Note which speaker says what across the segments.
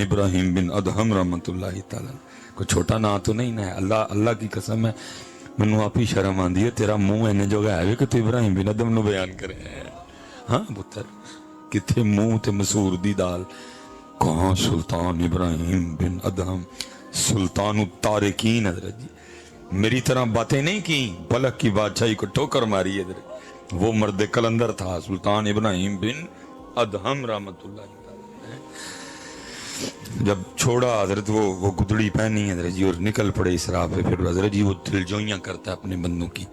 Speaker 1: سلطان ابراہیم بن ادہم رحمۃ اللہ تعالی. کوئی چھوٹا نا تو نہیں نا ہے. اللہ کی قسم ہے مینوں آپ ہی شرم آندی ہے تیرا منہ اینے جگہ ہے کہ تو ابراہیم بن ادہم نو بیان کرے. ہاں پتر کتھے منہ تے مسور دی دال. کہاں سلطان ابراہیم بن ادہم سلطان التارکین. حضرت جی میری طرح باتیں نہیں کی، بلک کی بادشاہی کو ٹھوکر ماری. حضرت وہ مرد کلندر تھا سلطان ابراہیم بن ادہم رحمۃ اللہ. جب چھوڑا حضرت وہ گدڑی پہنی حضرت جی اور نکل پڑے اس راہ پہ. پھر حضرت جی وہ دل جوئیاں کرتا ہے اپنے بندوں کی.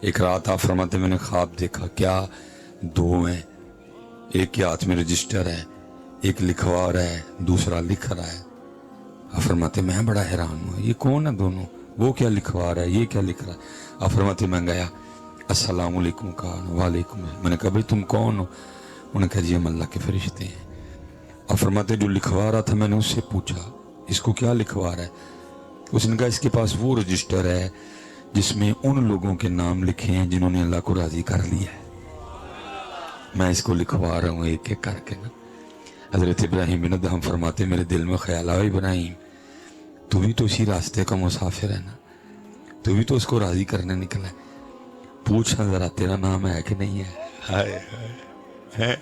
Speaker 1: ایک رات آپ فرماتے میں نے خواب دیکھا. کیا؟ دو ہیں، ایک کے ہاتھ میں رجسٹر ہے، ایک لکھوا رہا ہے، دوسرا لکھ رہا ہے. آپ فرماتے میں بڑا حیران ہوا یہ کون ہے دونوں؟ وہ کیا لکھوا رہا ہے، یہ کیا لکھ رہا ہے؟ آپ فرماتے میں گیا السلام علیکم کہا. وعلیکم. میں نے کہا بھائی تم کون ہو؟ انہوں نے کہا جی ہم اللہ کے فرشتے ہیں. اور فرماتے جو لکھوا رہا تھا میں نے اس سے پوچھا اس کو کیا لکھوا رہا ہے؟ اس نے کہا اس کے پاس وہ رجسٹر ہے جس میں ان لوگوں کے نام لکھے ہیں جنہوں نے اللہ کو راضی کر لیا ہے. میں اس کو لکھوا رہا ہوں ایک ایک کر کے نا. حضرت ابراہیم بن ادہم فرماتے میرے دل میں خیال آیا ابراہیم تو بھی تو اسی راستے کا مسافر ہے نا، تو بھی تو اس کو راضی کرنے نکلا ہے. پوچھا ذرا تیرا نام ہے کہ نہیں ہے؟ ہائے ہائے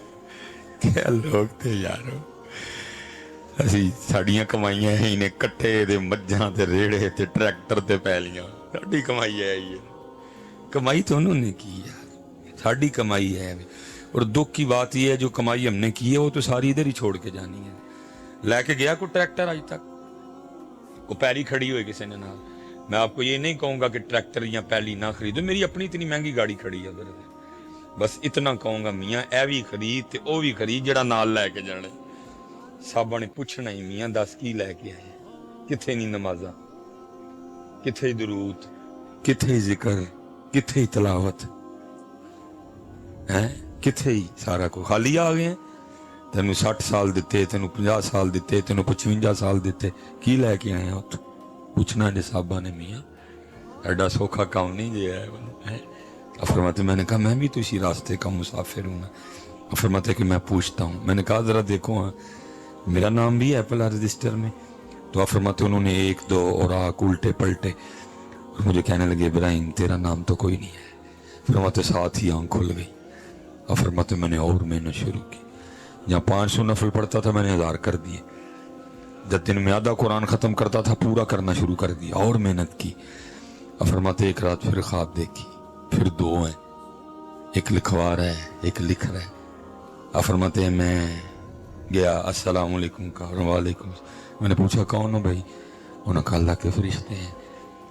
Speaker 1: کیا لوگ تھے یارو. اسی ساڑیاں کمائیاں ہیں انہیں کٹھے تے مجھاں تے ریڑے تے ٹریکٹر تے پیلیاں. ساڑی کمائی ہے یہ، کمائی تو انہوں نے کی یار، ساڑی کمائی ہے. اور دکھ کی بات یہ ہے جو کمائی ہم نے کی ہے وہ تو ساری ادھر ہی چھوڑ کے جانی ہے. لے کے گیا کوئی ٹریکٹر آج تک؟ وہ پیلی کھڑی ہوئی کسی نے نہ. میں آپ کو یہ نہیں کہوں گا کہ ٹریکٹر یا پیلی نہ خریدو، میری اپنی اتنی مہنگی گاڑی کھڑی ہے ادھر. بس اتنا کہوں گا میاں اے بھی خرید تے او بھی خرید جڑا نال لے کے جانے. صاحبہ نے پوچھنا ہی میاں دس کی لے کے آئے؟ کتھے نہیں نمازاں، کتھے درود، کتھے ذکر، کتھے تلاوت ہے، کتھے ہی سارا کو خالی آ گئے ہیں. تینوں 60 سال دیتے، تینوں 50 سال دیتے، تینوں 55 سال دیتے، کی لے کے آئے ہیں؟ پوچھنا جی صاحبہ نے میاں ایڈا سوکھا کام نہیں جی ہے. فرماتے میں نے کہا میں بھی تو اسی راستے کا مسافر ہوں. فرماتے کہ میں پوچھتا ہوں. میں نے کہا ذرا دیکھو ہاں میرا نام بھی ہے اپلا رجسٹر میں. تو فرماتے انہوں نے ایک دو اور الٹے پلٹے اور مجھے کہنے لگے ابراہیم تیرا نام تو کوئی نہیں ہے. فرماتے ساتھ ہی آنکھ کھل گئی. اور فرماتے میں نے اور محنت شروع کی. جہاں 500 نفل پڑھتا تھا میں نے 1000 کر دیے. جب دن میں آدھا قرآن ختم کرتا تھا پورا کرنا شروع کر دیا اور محنت کی. اور فرماتے ایک رات پھر خواب دیکھی، پھر دو ہیں، ایک لکھوا رہا ہے ایک لکھ رہا ہے. اور فرماتے ہیں میں گیا السلام علیکم کہا. وعلیکم. میں نے پوچھا کون ہو بھائی؟ انہوں نے کہا اللہ کے فرشتے ہیں.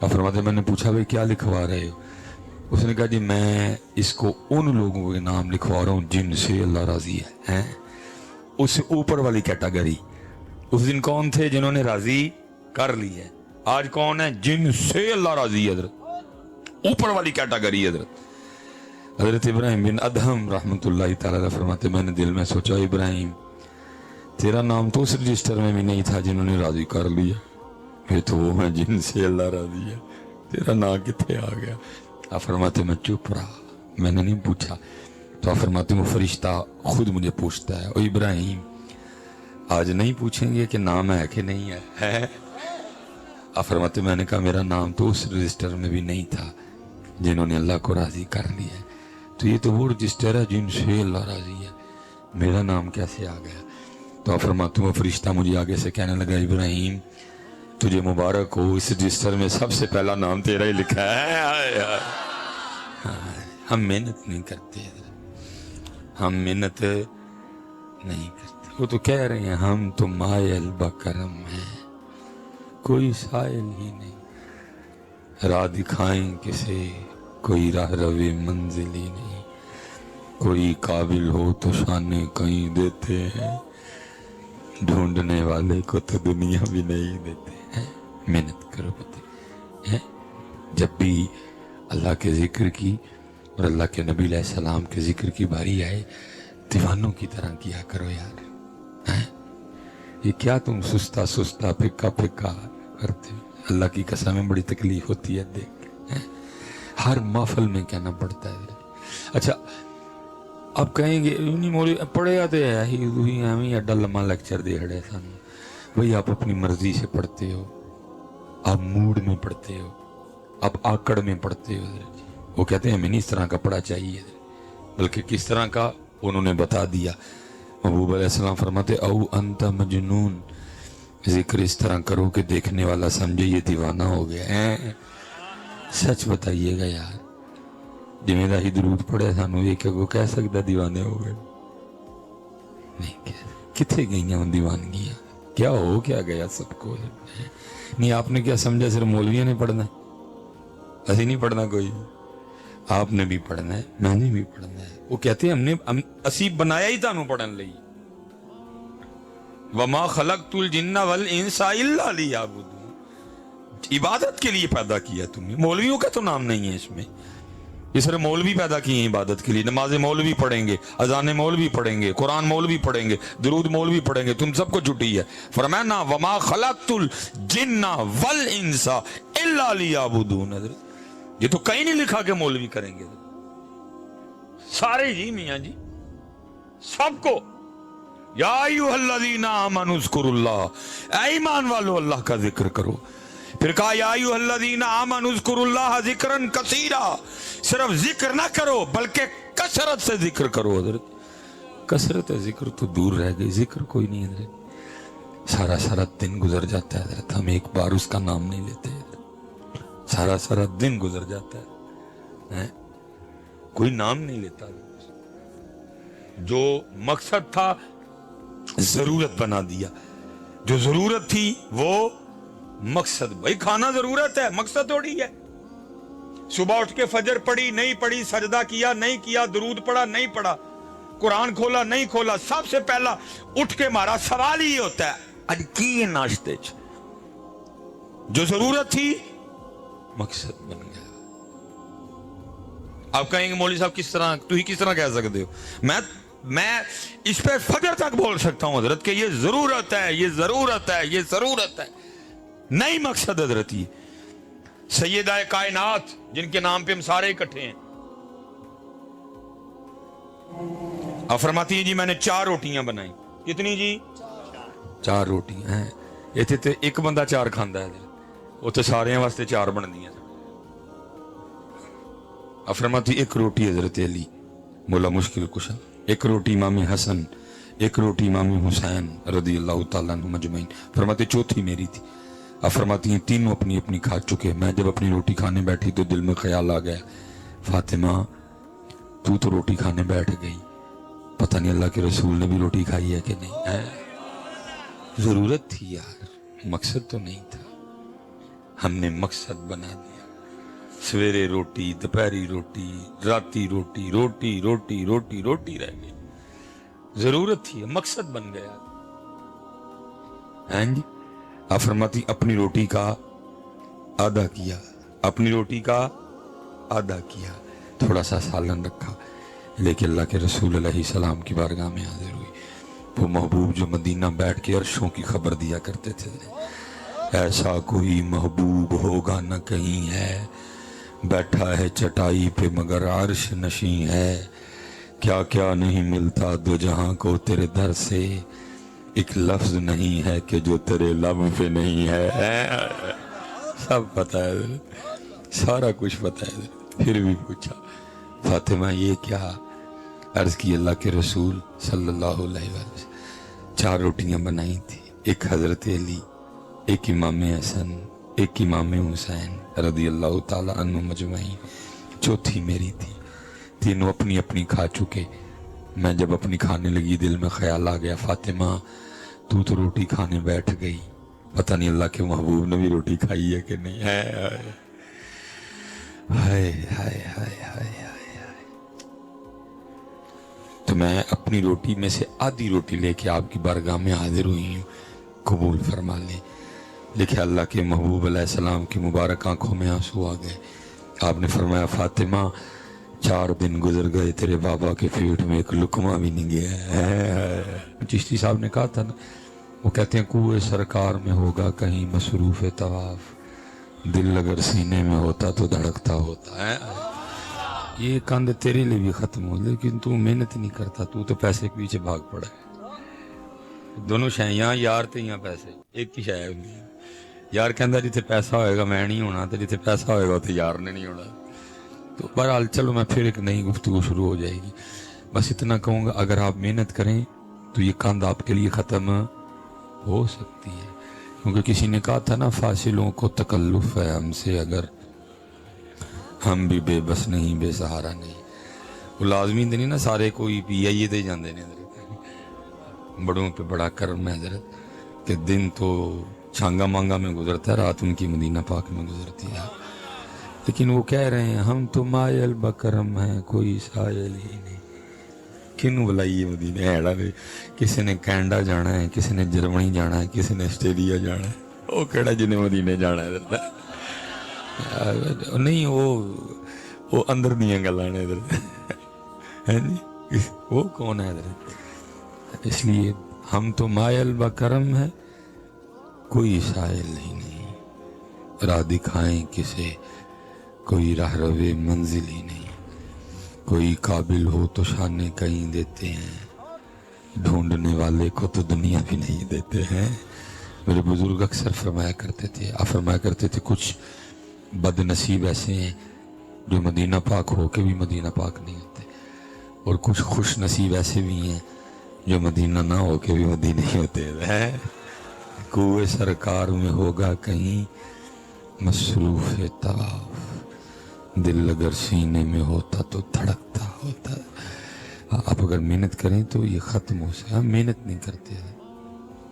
Speaker 1: اور فرماتے میں نے پوچھا بھائی کیا لکھوا رہے ہو؟ اس نے کہا جی میں اس کو ان لوگوں کے نام لکھوا رہا ہوں جن سے اللہ راضی ہے. اس سے اوپر والی کیٹاگری. اس دن کون تھے جنہوں نے راضی کر لی ہے، آج کون ہے؟ جن سے اللہ راضی ہے. حضرت اوپر والی کیٹاگری. حضرت ابراہیم بن ادہم رحمۃ اللہ تعالی فرماتے میں نے دل میں سوچا ابراہیم تیرا نام تو اس رجسٹر میں بھی نہیں تھا جنہوں نے راضی کر لیا، یہ تو وہ ہیں جن سے اللہ راضی ہے. تیرا نام کتنے آ گیا؟ آپ فرماتے میں چپ رہا، میں نے نہیں پوچھا. تو آپ فرماتے وہ فرشتہ خود مجھے پوچھتا ہے او ابراہیم آج نہیں پوچھیں گے کہ نام ہے کہ نہیں ہے؟ آپ فرماتے میں نے کہا میرا نام تو اس رجسٹر میں بھی نہیں تھا جنہوں نے اللہ کو راضی کر لیا ہے. تو یہ تو وہ رجسٹر ہے جن سے اللہ راضی ہے، میرا نام کیسے آ گیا؟ تو آپ فرماتے وہ فرشتہ مجھے آگے سے کہنے لگا ابراہیم تجھے مبارک ہو اس رجسٹر میں سب سے پہلا نام تیرا ہی لکھا ہے. ہم محنت نہیں کرتے، ہم محنت نہیں کرتے. وہ تو کہہ رہے ہیں ہم تو مائل بکرم ہیں، کوئی سائل ہی نہیں. راہ دکھائیں کسے کوئی راہ روی منزل ہی نہیں. کوئی قابل ہو تو شانے کہیں دیتے ہیں، ڈھونڈنے والے کو تو دنیا بھی نہیں دیتے ہیں. محنت کرو بتے. جب بھی اللہ کے ذکر کی اور اللہ کے نبی علیہ السلام کے ذکر کی باری آئے دیوانوں کی طرح کیا کرو یار. یہ کیا تم سستا سستا پھکا پھکا کرتے؟ اللہ کی قسم میں بڑی تکلیف ہوتی ہے دیکھ کے. ہر محفل میں کہنا پڑتا ہے. اچھا اب کہیں گے نہیں مولوی پڑھے آتے ہیں ہی ایویں ایڈا لمبا لیکچر دے رہے سن वही आप अपनी मर्जी से पढ़ते हो, आप मूड में पढ़ते हो, आप आकड़ में पढ़ते हो। वो कहते हैं हमें नहीं इस तरह का पढ़ा चाहिए, बल्कि किस तरह का उन्होंने बता दिया। महबूब अलैहिस्सलाम फरमाते औ अंत मजनून, जिक्र इस तरह करो कि देखने वाला समझे ये दीवाना हो गया है। सच बताइएगा यार, जिमें दा ही दरूद पढ़े सानू एक को कह सकता दीवाने हो गए नहीं। किथे गई उन दीवानगियां, क्या हो क्या गया सबको। नहीं आपने क्या समझा सिर्फ मौलवियों ने पढ़ना है? ऐसे नहीं पढ़ना कोई, आपने भी पढ़ना है, मैंने भी पढ़ना है। वो कहते हैं हमने असी बनाया ही थानू पढ़न लई। वमा खलक़तुल जिन्ना वल इंसा इल्ला लियअबुदून, इबादत के लिए पैदा किया तुमने। मौलवियों का तो नाम नहीं है इसमें, ये सारे मौलवी पैदा किए हैं इबादत के लिए। नमाजें मौलवी पढ़ेंगे, अजानें मौलवी पढ़ेंगे, कुरान मौलवी पढ़ेंगे, दुरूद मौलवी पढ़ेंगे, तुम सबको छुट्टी है। फरमाया ना वमा खलक़तुल जिन्ना वल इंसा इल्ला लियअबुदून। ये तो कहीं नहीं लिखा कि मौलवी करेंगे, सारे जी मियां जी सबको। या अय्युहल्लज़ीना आमनू उज़्कुरुल्लाह, ऐ ईमान वालों अल्लाह का जिक्र करो। फिर कहा या अय्युहल्लज़ीना आमनू उज़्कुरुल्लाह ज़िक्रन कसीरा, सिर्फ जिक्र ना करो बल्कि कसरत से जिक्र करो। हजरत कसरत जिक्र तो दूर रह गई, जिक्र कोई नहीं हजरत। सारा सारा दिन गुजर जाता है हजरत, हम एक बार उसका नाम नहीं लेते। सारा सारा दिन गुजर जाता है, कोई नाम नहीं लेता। जो मकसद था जरूरत बना दिया, जो जरूरत थी वो मकसद। भाई खाना जरूरत है, मकसद थोड़ी है। सुबह उठ के फजर पढ़ी नहीं पढ़ी, सजदा किया नहीं किया, दुरूद पढ़ा नहीं पढ़ा, कुरान खोला नहीं खोला, सबसे पहला उठ के हमारा सवाल ही होता है अज की नाश्ते च। जो जरूरत थी मकसद बन गया। आप कहेंगे मौलवी साहब किस तरह, तू ही किस तरह कह सकते हो? मैं इस पे फजर तक बोल सकता हूं हजरत कि ये जरूरत है, ये जरूरत है, ये जरूरत है, नहीं मकसद हजरत। ये सैयदाए कायनात जिनके नाम पे हम सारे इकट्ठे हैं, आप फरमाती हैं जी मैंने 4 रोटियां बनाई। कितनी जी? 4 रोटियां हैं। इत्थे ते एक बंदा 4 खांदा है, उत्थे सारे वास्ते 4 बनदियां। आप फरमाती 1 रोटी हजरत अली मौला मुश्किल कुशा, 1 रोटी इमाम हसन, 1 रोटी इमाम हुसैन रदी अल्लाह तआला अन्हु मजमईन। फरमाते 4थी मेरी थी। आप फरमाती हैं तीनों अपनी अपनी खा चुके। मैं जब अपनी रोटी खाने बैठी तो दिल में ख्याल आ गया, फातिमा तू तो रोटी खाने बैठ गई, पता नहीं अल्लाह के रसूल ने भी रोटी खाई है कि नहीं है? जरूरत थी यार, मकसद तो नहीं था। हमने मकसद बना दिया। सवेरे रोटी, दोपहरी रोटी, राती रोटी, रोटी रोटी रोटी रोटी रह गई। जरूरत थी, मकसद बन गया। हैं जी? आप फरमाती अपनी रोटी का आधा किया, अपनी रोटी का आधा किया, थोड़ा सा सालन रखा, लेकिन अल्लाह के रसूल अलैहिस्सलाम की बारगाह में हाजिर हुई। वो महबूब जो मदीना बैठ के अर्शों की खबर दिया करते थे, ऐसा कोई महबूब होगा न कहीं है, बैठा है चटाई पे मगर अर्श नशी है, क्या क्या नहीं मिलता दो जहां को तेरे दर से, एक लफ्ज नहीं है कि जो तेरे लब पे नहीं है। सब पता है, सारा कुछ पता है। फिर भी पूछा फातिमा ये क्या? अर्ज की अल्लाह के रसूल सल्लल्लाहु अलैहि वसल्लम 4 रोटियां बनाई थी, एक हजरत अली, एक इमाम हसन, एक इमाम हुसैन रदी अल्लाह ताला अन्हु मजमईन, 4थी मेरी थी। तीनों अपनी अपनी खा चुके। मैं जब अपनी खाने लगी दिल में ख्याल आ गया, फातिमा तू तो रोटी खाने बैठ गई, पता नहीं अल्लाह के महबूब ने भी रोटी खाई है कि नहीं है। हाय हाय हाय हाय हाय। तो मैं अपनी रोटी में से आधी रोटी लेके आपकी बारगाह में हाजिर हुई हूँ, कबूल फरमा ले। लिखे अल्लाह के महबूब अलैहिस्सलाम की मुबारक आंखों में आंसू आ गए। आपने फरमाया फातिमा 4 दिन गुजर गए तेरे बाबा के पेट में एक लुकमा भी नहीं गया है। चिश्ती साहब ने कहा था ना, वो कहते हैं कुएं सरकार में होगा कहीं मसरूफ तवाफ, दिल अगर सीने में होता तो धड़कता होता है। ये कंध तेरे लिए भी खत्म हो, लेकिन तू मेहनत नहीं करता, तू तो पैसे के पीछे भाग पड़ा है। ਦੋਨੋਂ ਸ਼ੈਆਂ ਯਾਰ ਤੇ ਜਾਂ ਪੈਸੇ ਇੱਕ ਹੀ ਸ਼ੈ ਹੁੰਦੀ ਹੈ। ਯਾਰ ਕਹਿੰਦਾ ਜਿੱਥੇ ਪੈਸਾ ਹੋਏਗਾ ਮੈਂ नहीं होना, तो जिथे पैसा होएगा उत्थे यार ने नहीं होना। तो बहरहाल चलो मैं फिर एक नई गुफ्तगू शुरू हो जाएगी। बस इतना कहूँगा, अगर आप मेहनत करें तो ये कंध आपके लिए ख़त्म हो सकती है, क्योंकि किसी ने कहा था ना, फासिलों को तकल्लुफ़ है हमसे अगर हम भी बेबस नहीं बेसहारा नहीं। वो लाजमी तो नहीं ना सारे कोई PIA ते जाते हैं। बड़ों पे बड़ा कर्म है हज़रत कि दिन तो छांगा मांगा में गुजरता है, रात उनकी मदीना पाक में गुजरती है। लेकिन वो कह रहे हैं हम तो मायल बकरम हैं, कोई सायल ही नहीं। किनू बुलाइए मदीने हैड़ा ने, किसी ने कैनेडा जाना है, किसी ने जर्मनी जाना है, किसी ने आस्ट्रेलिया जाना है। वो केड़ा जिन्हें मदीने जाना है नहीं, वो अंदर दियां गल्लां ने इधर है जी। वो कौन है इधर? इसलिए हम तो मायल बकरम है, कोई साइल ही नहीं। राह दिखाएं किसे, कोई राह रवे मंजिल ही नहीं। कोई काबिल हो तो शाने कहीं देते हैं, ढूंढने वाले को तो दुनिया भी नहीं देते हैं। मेरे बुजुर्ग अक्सर फरमाया करते थे कुछ बदनसीब ऐसे हैं जो मदीना पाक हो के भी मदीना पाक नहीं होते, और कुछ खुश नसीब ऐसे भी हैं जो मदीना ना हो के भी मदीने ही होते हैं। कुएं सरकार में होगा कहीं मसरूफ तवाफ, दिल अगर सीने में होता तो धड़कता होता। आप अगर मेहनत करें तो ये ख़त्म हो सकता। हम मेहनत नहीं करते हैं,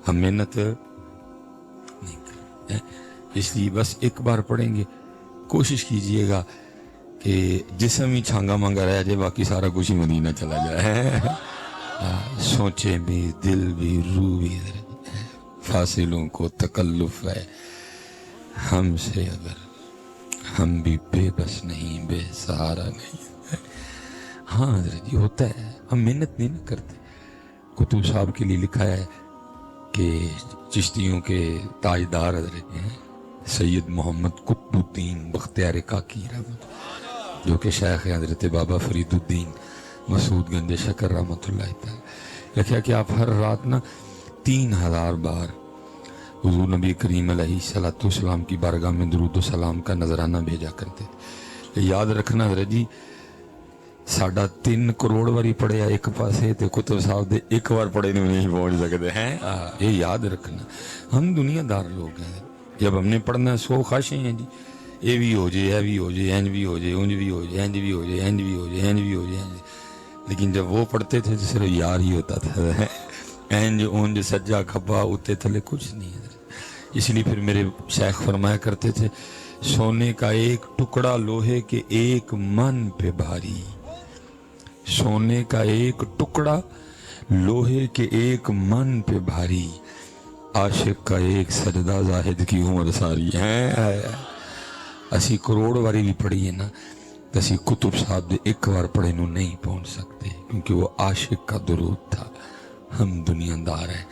Speaker 1: हम मेहनत नहीं करते, इसलिए बस एक बार पढ़ेंगे। कोशिश कीजिएगा कि जिस्म ही छांगा मांगा रह जाए, बाकी सारा कुछ ही मदीना चला जाए। सोचें भी, दिल भी, रूह भी। फासिलों को तकल्लुफ़ है हमसे अगर हम भी बेबस नहीं बेसहारा नहीं। हाँ हज़रत, ये होता है, हम मेहनत नहीं ना करते। कुतुब साहब के लिए लिखा है कि चिश्तियों के ताजदार हज़रत हैं सैयद मोहम्मद कुतुबुद्दीन बख्तियार काकी रहमत, जो कि शेख हज़रत बाबा फरीदुद्दीन मसूद गंज शकर रहमतुल्लाह तआला। लिखा कि आप हर रात ना 3000 बार हुजूर नबी करीम अलैहिस्सलाम की बारगाह में दुरूद सलाम का नजराना भेजा करते थे। याद रखना हज़रत जी, साढ़ा 3 करोड़ बारी पढ़िया एक पासे ते कुतुब साहब दे एक बार पढ़े नहीं पहुंच सकते हैं। ये याद रखना। हम दुनियादार लोग हैं, जब हमने पढ़ना 100 ख्वाहिशें हैं जी, ये भी हो जाए, यह भी हो जाए, इंज भी हो जाए, उंज भी हो जाए, इंज भी हो जाए, इंज भी हो जाए, इंज भी हो जाए। लेकिन जब वो पढ़ते थे तो सिर्फ यार ही होता था। इंज उंज सज्जा खब्बा उत्ते थले कुछ नहीं है। इसलिए फिर मेरे शेख फरमाया करते थे, सोने का एक टुकड़ा लोहे के एक मन पे भारी। सोने का एक टुकड़ा लोहे के एक मन पे भारी, आशिक का एक सजदा जाहिद की उम्र सारी है। असी करोड़ बारी भी पढ़ी है ना, तो असी कुतुब साहब दे एक बार पढ़े नू नहीं पहुंच सकते, क्योंकि वो आशिक का दुरूद था। हम दुनियादार हैं,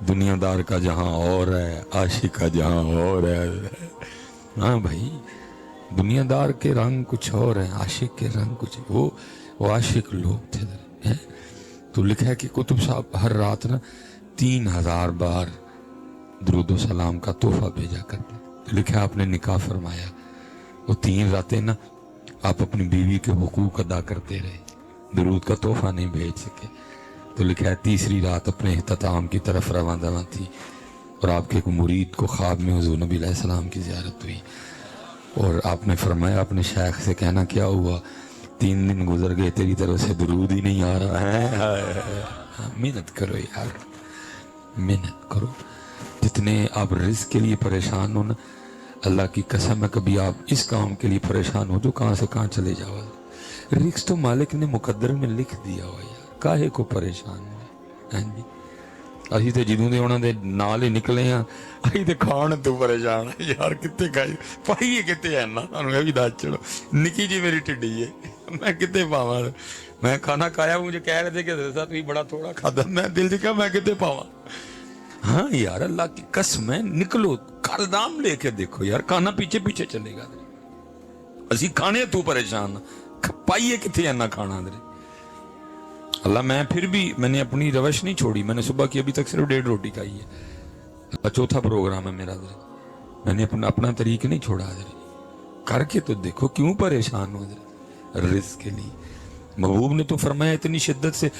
Speaker 1: दुनियादार का जहां और है, आशिक का जहां और है। हाँ भाई, दुनियादार के रंग कुछ और है, आशिक के रंग कुछ। वो आशिक लोग थे हैं। तो लिखा है कि कुतुब साहब हर रात ना 3000 बार दुरूद सलाम का तोहफा भेजा करते। तो लिखा है आपने निकाह फरमाया, वो 3 रातें ना आप अपनी बीवी के हुकूक अदा करते रहे, दुरूद का तोहफा नहीं भेज सके। तो लिखा है तीसरी रात अपने इख्तिताम की तरफ रवाना थी, और आपके एक मुरीद को ख्वाब में हुजूर नबी अलैहि सलाम की ज़ियारत हुई, और आपने फरमाया अपने शेख से, कहना क्या हुआ, 3 दिन गुजर गए, तेरी तरफ से दुरूद ही नहीं आ रहा है। मेहनत करो यार, मेहनत करो। जितने आप रिज़्क़ के लिए परेशान हो ना, अल्लाह की कसम है, कभी आप इस काम के लिए परेशान हो जो कहाँ से कहाँ चले जाओ। रिज़्क़ तो मालिक ने मुकद्दर में लिख दिया हुआ यार, काहे को परेशान है जी। असी तो जिदों दे उन्हां दे नाल ही निकले हाँ, असी तो खाण तो परेशान है यार, कितने खाई पाइए कितने है ना, तुहानूं ये भी दस चलो। निकी जी मेरी टिड्डी है, मैं कितने पावां। मैं खाना खाया, मुझे कह रहे थे कि तुसीं भी बड़ा थोड़ा खादा, मैं दिल च कहा मैं कितने पावां। हाँ यार, अल्लाह की कसम है, निकलो कलदाम लेके देखो यार, खाना पीछे पीछे चलेगा। असी खाने तू परेशान, पाइए कितने है ना खाना। अल्लाह मैं फिर भी मैंने अपनी रवश नहीं छोड़ी, मैंने सुबह की अभी तक सिर्फ 1.5 रोटी खाई है, चौथा प्रोग्राम है मेरा, मैंने अपना तरीका नहीं छोड़ा। करके तो देखो, क्यों परेशान हो रिस्क के लिए। महबूब ने तो फरमाया इतनी शिद्दत से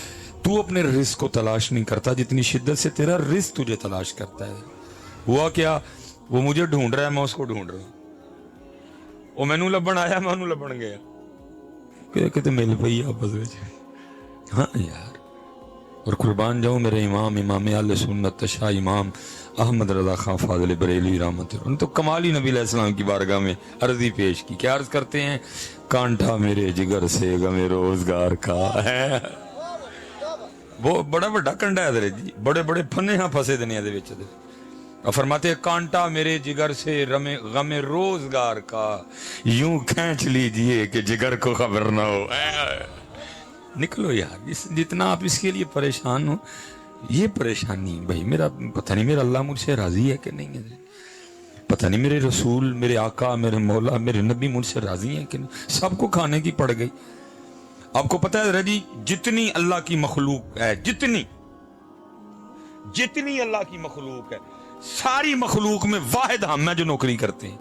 Speaker 1: तू अपने रिस्क को तलाश नहीं करता जितनी शिद्दत से तेरा रिस्क तुझे तलाश करता है। हुआ क्या, वो मुझे ढूंढ रहा है, मैं उसको ढूंढ रहा हूं। वो मैनू लभन आया, मैं उन्होंने लभन गया, कितने मिल पई आपस में। हाँ यार, और कुर्बान जाऊं मेरे इमाम अहले सुन्नत शाह इमाम अहमद रजा खां फाजिल बरेली रहमत, उन्होंने तो कमाल ही नबी अलैहिस्सलाम की बारगाह में अर्जी पेश की। क्या अर्ज करते हैं? कांटा मेरे जिगर से गमे रोजगार का है। वो बड़ा बड़ा कंडा है जी, बड़े बड़े फन्ने हाँ फसे देने विच। फरमाते कांटा मेरे जिगर से गमे रोजगार का, यूं खींच लीजिए कि जिगर को खबर ना हो। निकलो यार, जितना आप इसके लिए परेशान हो, ये परेशानी भाई मेरा पता नहीं, मेरा अल्लाह मुझसे राजी है कि नहीं है, पता नहीं मेरे रसूल, मेरे आका, मेरे मौला, मेरे नबी मुझसे राजी हैं कि नहीं। सबको खाने की पड़ गई। आपको पता है जी, जितनी अल्लाह की मखलूक है, जितनी अल्लाह की मखलूक है, सारी मखलूक में वाहिद हम हैं जो नौकरी करते हैं।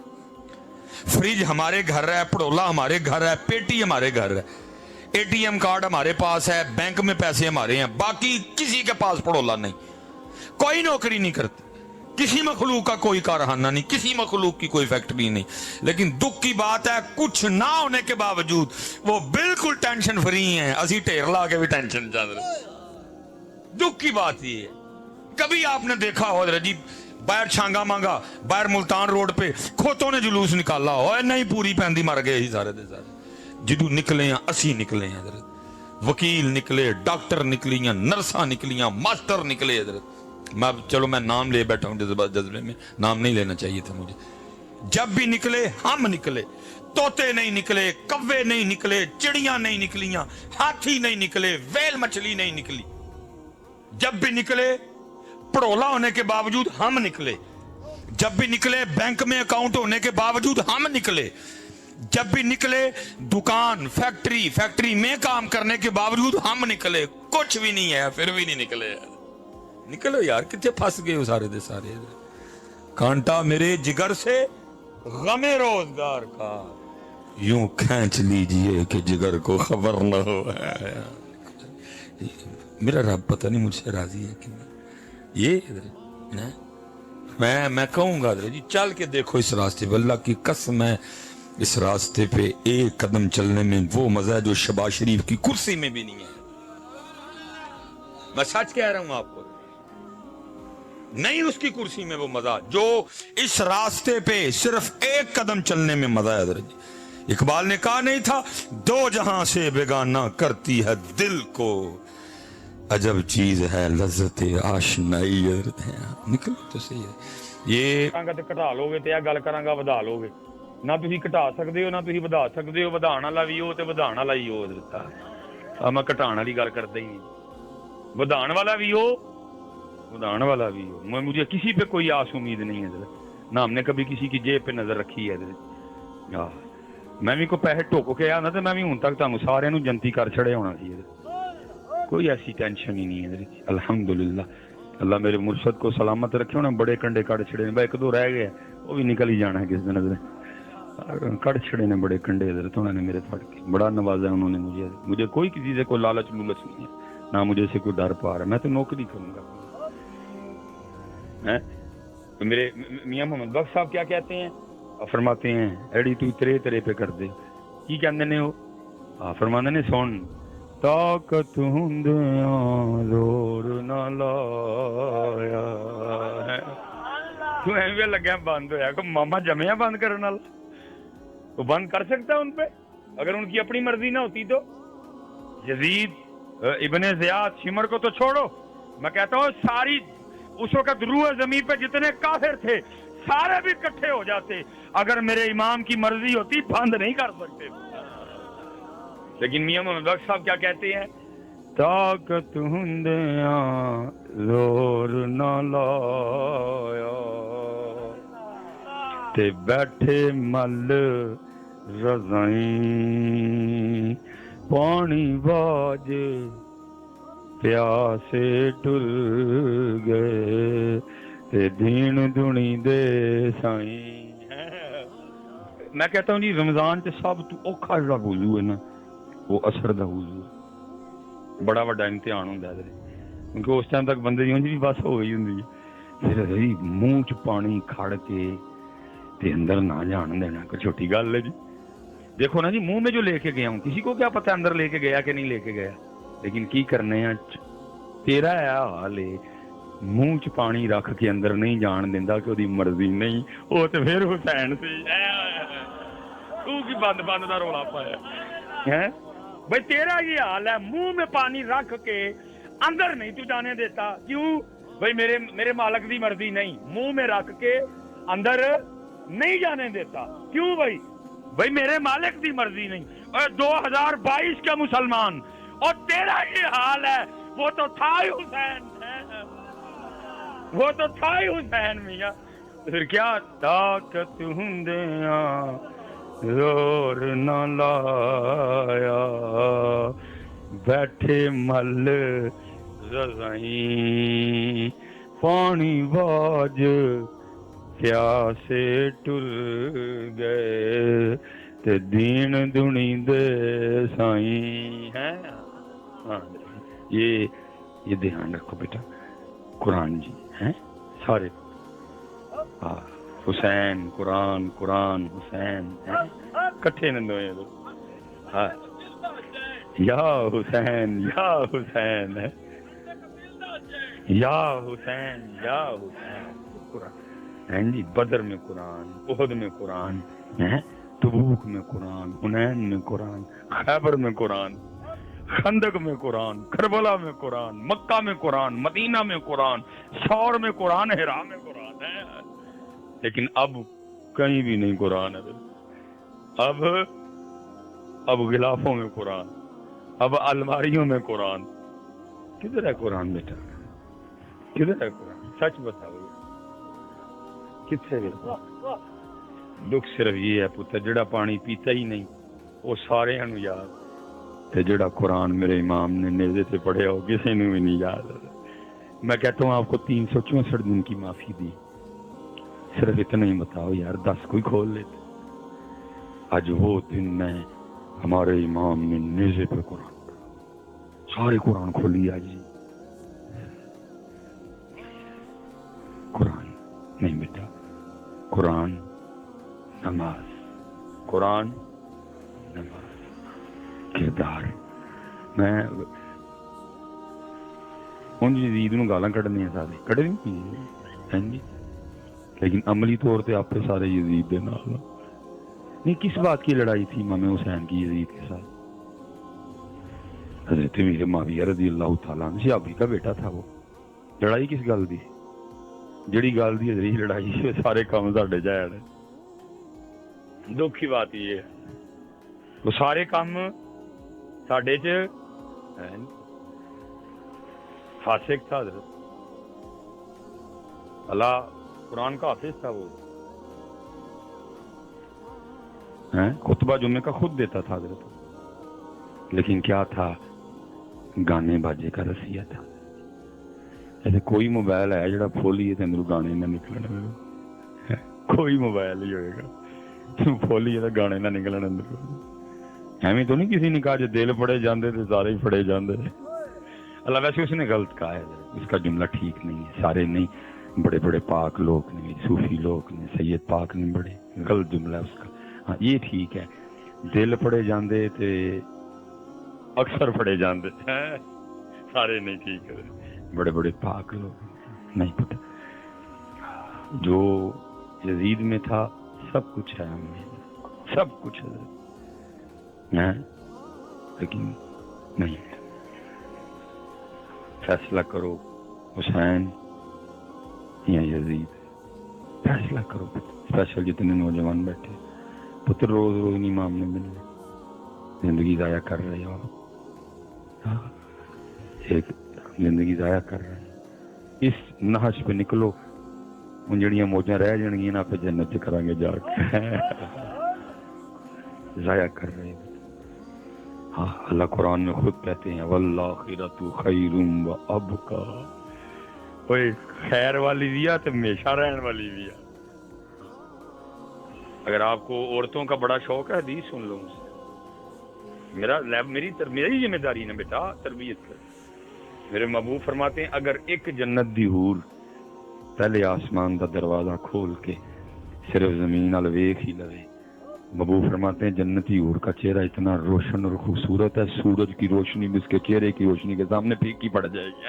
Speaker 1: फ्रिज हमारे घर है, पड़ोला हमारे घर है, पेटी हमारे घर है, एटीएम कार्ड हमारे पास है, बैंक में पैसे हमारे हैं, बाकी किसी के पास पड़ोला नहीं। कोई नौकरी नहीं करती, किसी मखलूक का कोई कारखाना नहीं, किसी मखलूक की कोई फैक्ट्री नहीं। लेकिन दुख की बात है, कुछ ना होने के बावजूद वो बिल्कुल टेंशन फ्री हैं। असी ढेर ला के भी टेंशन चल रहे। दुख की बात ये है, कभी आपने देखा हो जी बाहर छांगा मांगा, बाहर मुल्तान रोड पे खोतों ने जुलूस निकाला हो, नहीं पूरी पैंदी मर गए ही सारे दे सारे। जिदू निकले हैं असी निकले हैं, वकील निकले, डॉक्टर निकलियां, नर्सा निकलियां, मास्टर निकले। चलो मैं नाम ले बैठा हूं जज्बे में, नाम नहीं लेना चाहिए था मुझे। जब भी निकले हम निकले, तोते नहीं निकले, कव्वे नहीं निकले, चिड़ियां नहीं निकलियां, हाथी नहीं निकले, वेल मछली नहीं निकली। जब भी निकले पड़ोला होने के बावजूद हम निकले। जब भी निकले बैंक में अकाउंट होने के बावजूद हम निकले। जब भी निकले दुकान फैक्ट्री में काम करने के बावजूद हम निकले। कुछ भी नहीं है फिर भी नहीं निकले। निकलो यार, कितने फंस गए हो सारे दे सारे। कांटा मेरे जिगर से गमे रोजगार का, यूं खींच लीजिए कि जिगर को खबर न हो। मेरा रब पता नहीं मुझसे राजी है कि ये मैं कहूंगा जी, चल के देखो इस रास्ते पे, अल्लाह की कसम है इस रास्ते पे एक कदम चलने में वो मजा है जो शबाज शरीफ की कुर्सी में भी नहीं है। मैं सच कह रहा हूं आपको, नहीं उसकी कुर्सी में वो मजा जो इस रास्ते पे सिर्फ एक कदम चलने में मजा है। इकबाल ने कहा नहीं था, दो जहां से बेगाना करती है दिल को, अजब चीज है लज्जत आशनाई। निकल तो सही है। ये घटा लोगे तो गल करांगा वधा लोगे ना, तुसी घटा सकते हो ना तुसी वधा सकते हो। वधाण वाला भी हो ते वधाण वाला ही हो दिता। मैं घटाण वाली गल करदा ही नहीं, वधाण वाला भी हो वधाण वाला भी हो। मुझे किसी पे कोई आस उम्मीद नहीं है ना, हमने कभी किसी की जेब पे नजर रखी है। मैं भी कोई पैसे टोक के आना तो मैं भी हूं तक तुहानू सारिਆਂ ਨੂੰ जंती कर छड़े होना सी। कोई ऐसी टेंशन ही नहीं है अल्हम्दुलिल्लाह। अल्लाह मेरे मुर्शद को सलामत रखे। उन्हें बड़े कंडे कड़ छड़े ने, एक दो रह गए वो भी निकल ही जाना है किस दिन। कड़ छड़े ने बड़े कंडे तो उन्होंने मेरे फट के बड़ा नवाजा उन्होंने मुझे कोई किसी से कोई लालच लूलच नहीं है, ना मुझे से कोई डर पा रहा है। मैं तो नौकरी करूंगा। मेरे मियां मोहम्मद बख्श साहब क्या कहते हैं, फरमाते हैं एड़ी तू तेरे तेरे पे कर दे। की कहते ने वो? फरमाते ने सुन, ताकत हुंदियां जोर ना लाया है। तू एवं लग्या बंद होया को मामा जमिया बंद करने वाला, तो बंद कर सकता है उन पे अगर उनकी अपनी मर्जी ना होती तो। यजीद इब्ने ज़ियाद शिमर को तो छोड़ो, मैं कहता हूँ सारी उस वक्त रूह ज़मीन पे जितने काफिर थे सारे भी इकट्ठे हो जाते, अगर मेरे इमाम की मर्जी होती बंद नहीं कर सकते। लेकिन मियां मोहम्मद बख्श साहब क्या कहते हैं, ताकत हुंदियां जोर ना लाया ते बैठे मल रज़ाई पानी बाज प्यासे ढुल गए ते दीन दुनी दे साईं। मैं कहता हूँ जी रमजान च सब तो औखा जिहड़ा वुज़ू है ना वो असर दा वुज़ू है। बड़ा वड्डा इम्तिहान हुंदा है क्योंकि उस टाइम तक बंदे दी उंज भी बस हो गई हुंदी है। फिर जी मूँह च पानी खड़ के ते अंदर ना जान देना कोई छोटी गल है जी। देखो ना जी मुंह में जो लेके गया हूँ किसी को क्या पता अंदर लेके गया कि नहीं लेके गया, लेकिन की करने हैं तेरा है हाल है मुंह च पानी रख के अंदर नहीं जान देंदा कि ओदी मर्जी नहीं। वो तो फिर हुसैन सी तू की बंद बंद दा रौला पाया है भाई तेरा ये हाल है मुंह में पानी रख के अंदर नहीं तू जाने देता क्यों भाई मेरे मालिक दी मर्जी नहीं, मुंह में रख के अंदर नहीं जाने देता क्यों भाई मेरे मालिक की मर्जी नहीं। और 2022 का मुसलमान और तेरा ये हाल है वो तो था ही हुसैन, वो तो था ही हुसैन मियां। फिर क्या ताकत हुंदे जोर न लाया बैठे मल रज़ाई पानी बाज प्यासे टुल गए ते दीन दुनी दे साईं है। हाँ ये ध्यान रखो बेटा कुरान जी हैं सारे। हाँ हुसैन कुरान कुरान हुसैन हैं कट्ठे न दोए लोग। हाँ या हुसैन है या हुसैन कुरान हैं जी। बदर में कुरान, उहद में कुरान है, तबूक में कुरान, हुनैन में कुरान, खैबर में कुरान, खंदक में कुरान, करबला में कुरान, मक्का में कुरान, मदीना में कुरान, शौर में कुरान, हिरा में कुरान है। लेकिन अब कहीं भी नहीं कुरान है। अब गिलाफों में कुरान, अब अलमारियों में कुरान। किधर है कुरान बेटा, किधर है कुरान? सच बताओ किथे गया? दुख सिर्फ ये है पुत्र जेड़ा पानी पीता ही नहीं वो सारे याद, ते जेड़ा कुरान मेरे इमाम ने नेज़े से पढ़े हो किसी ने भी नहीं याद। मैं कहता हूँ आपको 364 दिन की माफी दी, सिर्फ इतना ही बताओ यार 10 कोई खोल लेते। आज वो दिन में हमारे इमाम ने नेज़े पे कुरान सारे कुरान खोली आज कुरान नहीं बेटा, कुरान नमाज, कुरान नमाज किरदार। मैं उन यजीद नूं गालां कढ़नियां सारे कढ़नी हैं जी, लेकिन अमली तौर पे आपे सारे यजीद दे नाल नहीं। किस बात की लड़ाई थी इमाम हुसैन की यजीद के साथ? हज़रत मीर मुआविया रज़ी अल्लाह तआला अन्हु सहाबी का बेटा था वो। लड़ाई किस गल दी? जड़ी गल दी हज़री लड़ाई सारे काम साडे जाए ने। दुख की बात ये है वो सारे काम साडे च है। फासिक था हज़रत, अल्लाह कुरान का हाफिज था वो है, खुतबा जुम्मे का खुद देता था हज़रत। लेकिन क्या था, गाने बाजे का रसिया था। ऐसे कोई मोबाइल है जरा खोलिए तो अंदर गाने ना निकलने, कोई मोबाइल ही होएगा खोलिए तो गाने ना निकलन अंदर। एवं तो नहीं किसी ने कहा जो दिल फड़े जाते थे सारे ही फड़े जाते। अल्लाह वैसे उसने गलत कहा है, उसका जुमला ठीक नहीं है। सारे नहीं, बड़े बड़े पाक लोग ने, सूफी लोग ने, सैयद पाक ने, बड़े गलत जुमला है उसका। हाँ ये ठीक है, दिल फड़े जाते थे अक्सर फड़े जाते हैं, सारे नहीं ठीक है। बड़े बड़े पाक लोग नहीं पता, जो यजीद में था सब कुछ है हमें, सब कुछ है, लेकिन नहीं। फैसला करो हुसैन या यजीद, फैसला करो। स्पेशल जितने नौजवान बैठे पुत्र रोज रोज नहीं मामले मिलने, जिंदगी जाया कर रहे हो आप, एक जिंदगी जाया कर रहे हैं। इस नहज पे निकलो, उन जड़ियां मौजा रह जाएंगी ना पे जन्नत च करांगे जाके जाया कर रहे हो। ہاں اللہ قرآن میں خود کہتے ہیں والآخرۃ خیر و ابقا، کوئی خیر والی بھی ہے تو ہمیشہ رہنے والی بھی ہے۔ اگر آپ کو عورتوں کا بڑا شوق ہے حدیث سن لو مجھ سے، میری ذمہ داری ہے بیٹا تربیت کر۔ میرے محبوب فرماتے ہیں اگر ایک جنت دی حور پہلے آسمان دا دروازہ کھول کے صرف زمین ال ویکھ ہی لوے، محبوب فرماتے ہیں جنتی حور کا چہرہ اتنا روشن اور خوبصورت ہے سورج کی روشنی بھی اس کے چہرے کی روشنی کے سامنے پھیکی پڑ جائے گی۔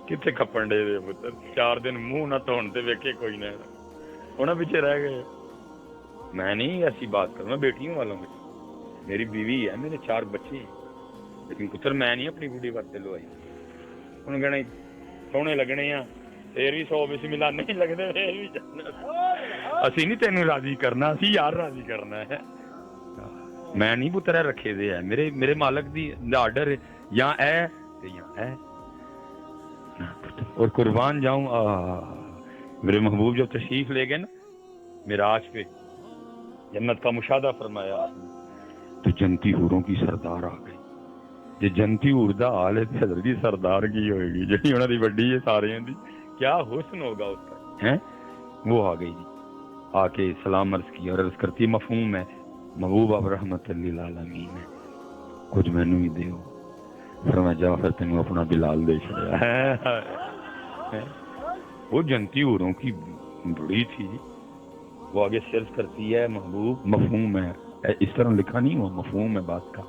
Speaker 1: کتنے کپن ڈے دے پتر، 4 دن منہ نہ دھون تے ویکھے کوئی نہ، انہاں پیچھے رہ گئے۔ میں نہیں ایسی بات کروں، میں بیٹیوں والوں میں، میری بیوی ہے، میرے 4 بچے ہیں، لیکن پتر میں نہیں اپنی بوڑھی واسطے لوائی۔ انہوں کہنا سونے لگنے ہیں پھر بھی 100 بسم اللہ نہیں لگنے پھر بھی جنت۔ اسی نہیں تینوں راضی کرنا، اسی یار راضی کرنا ہے۔ میں نہیں پتر رکھے دے ہے، میرے مالک دی آرڈر ہے یا اے تے یا اے، اور قربان جاؤں میرے محبوب جب تشریف لے گئے نا معراج پہ، جنت کا مشاہدہ فرمایا آپ نے، تو جنتی حوروں کی سردار آ گئی۔ جی جنتی حور دا حال ہے تے حضرت دی سردار کی ہوئے گی جی انہاں دی بڑی ہے سارے دی، کیا حسن ہوگا اس کا ہیں۔ وہ آ گئی جی، آ کے سلام عرض کیا اور عرض کرتی مفہوم ہے محبوب اب رحمت للعالمین ہے، کچھ مینو ہی دیو۔ فرمایا جا پھر تینوں اپنا بلال دے چھڑیا۔ وہ جنتی حوروں کی بڑی تھی، وہ آگے صرف کرتی ہے محبوب مفہوم ہے، اس طرح لکھا نہیں ہوا، مفہوم ہے بات کا۔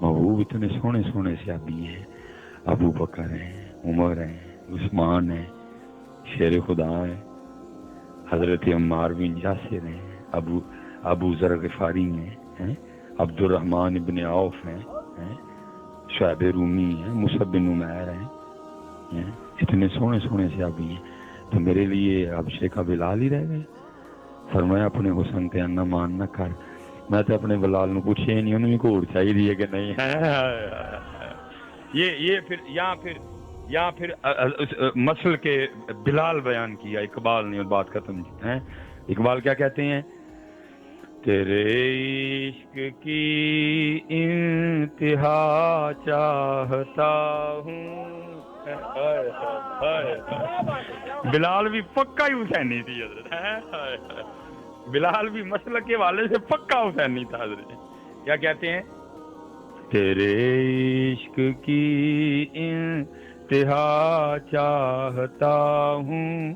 Speaker 1: محبوب اتنے سونے سونے صحابی ہیں، ابو بکر ہیں، عمر ہیں، عثمان ہیں، شیر خدا ہیں، حضرت عمار بن یاسر ہیں، ابو ذر غفاری ہیں، عبد الرحمن ابن عوف ہیں، شعیب رومی ہیں، مصعب بن عمیر ہیں، اتنے سونے سونے صحابی ہیں، تو میرے لیے حبشے کا بلال ہی رہ گئے۔ فرمایا اپنے حسن تے انا مان نہ کر، میں تو اپنے بلال نو پوچھے نہیں انہوں نے گھوڑ چاہیے کہ نہیں۔ یہ پھر مسل کے بلال بیان کیا اقبال نے، اور بات ختم ہے۔ اقبال کیا کہتے ہیں؟ تیرے عشق کی انتہا چاہتا ہوں۔ بلال بھی پکا ہی حسینی تھی حضرت، بلال بھی مسلک کے والے سے پکا حسینی تھا حضرت۔ کیا کہتے ہیں؟ تیرے عشق کی انتہا چاہتا ہوں،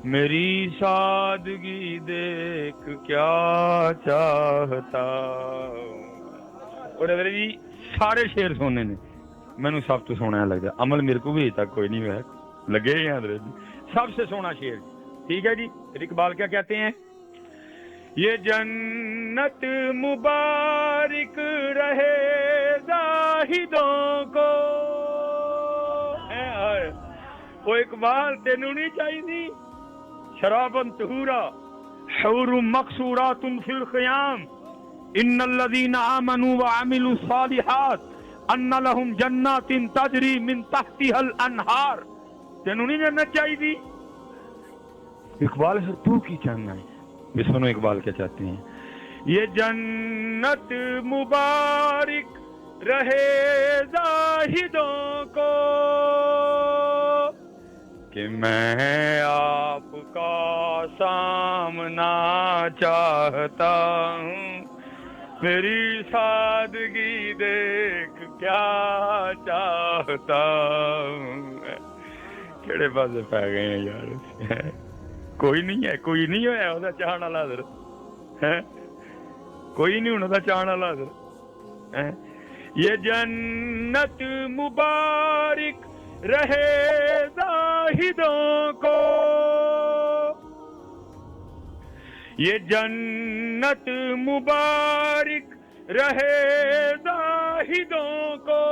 Speaker 1: میری سادگی دیکھ کیا چاہتا ہوں۔ اور حضرت جی سارے شعر سونے نے، مینوں سب تو سونا لگتا، عمل میرے کو بھی تک کوئی نہیں ہوا، لگے ہیں حضرت جی سب سے سونا شعر۔ ٹھیک ہے جی، پھر اقبال کیا کہتے ہیں؟ یہ جنت مبارک رہے زاہدوں کو۔ وہ اقبال تینوں نہیں چاہیے شرابن طہورا حور مقصورات فی الخیام ان الذین آمنوا وعملوا الصالحات ان لهم جنات تجری من تحتها الانہار۔ تینوں نہیں جنت چاہیے؟ اقبال سر تو کی چاہنا ہے؟ یہ سنو اقبال کیا چاہتے ہیں؟ یہ جنت مبارک رہے زاہدوں کو کہ میں آپ کا سامنا چاہتا ہوں، میری سادگی دیکھ کیا چاہتا ہوں۔ کیڑے پاسے پہ گئے ہیں یار، کوئی نہیں ہے، کوئی نہیں ہوا وہ چاہن والا حضرت، کوئی نہیں ہونا چاہن والا حضرت۔ یہ جنت مبارک رہے زاہدوں کو، یہ جنت مبارک رہے زاہدوں کو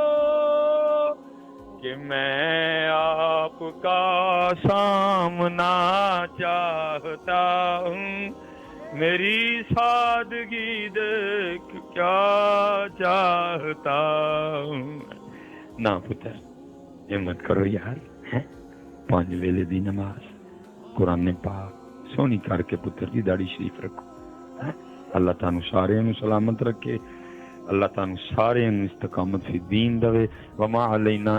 Speaker 1: کہ میں آپ کا سامنا چاہتا ہوں، میری سادگی دیکھ کیا چاہتا ہوں۔ نہ پتر ہمت کرو یار، 5 ویلے دی نماز، قرآن پاک سونی کر کے پتر دی داڑھی شریف رکھو، اللہ تعالیٰ سارے سلامت رکھے، اللہ تعالیٰ سارے استقامت فی دین دے وما علینا